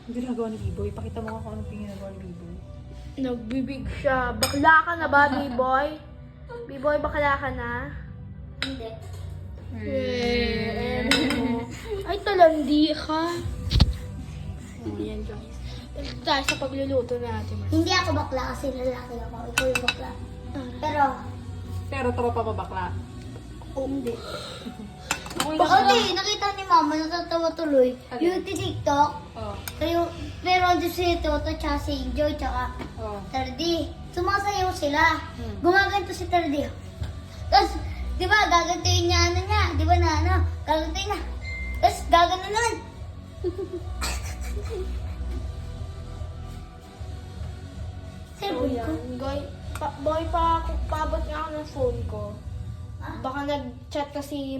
Ang ginagawa ni B-Boy. Pakita mo nga kung anong ginagawa ni B-Boy. Nagbibig siya. Bakla ka na ba, B-Boy? B-Boy, bakla ka na? Hindi. Ay, talandi ka. Ayan, guys. Tayo sa pagluluto natin. Hindi ako bakla kasi lalaki ako. Ikaw yung bakla. Pero, Pero tropa pa bakla. hindi. Okay lang. Kasi nakita ni mama, natatawa tuloy. Ano? Yung TikTok, Oh. pero andun si Toto, tsaka si Joy, tsaka Oh. Tardy. Sumasayaw sila. Hmm. Gumaganto si Tardy. Tapos, di ba, gagantuin niya ano niya. Di ba na ano, gagantuin na. Tapos, gagano naman. So, Cellphone ko. yan. Boy, paabot nga ako ng phone ko. Baka nag-chat kasi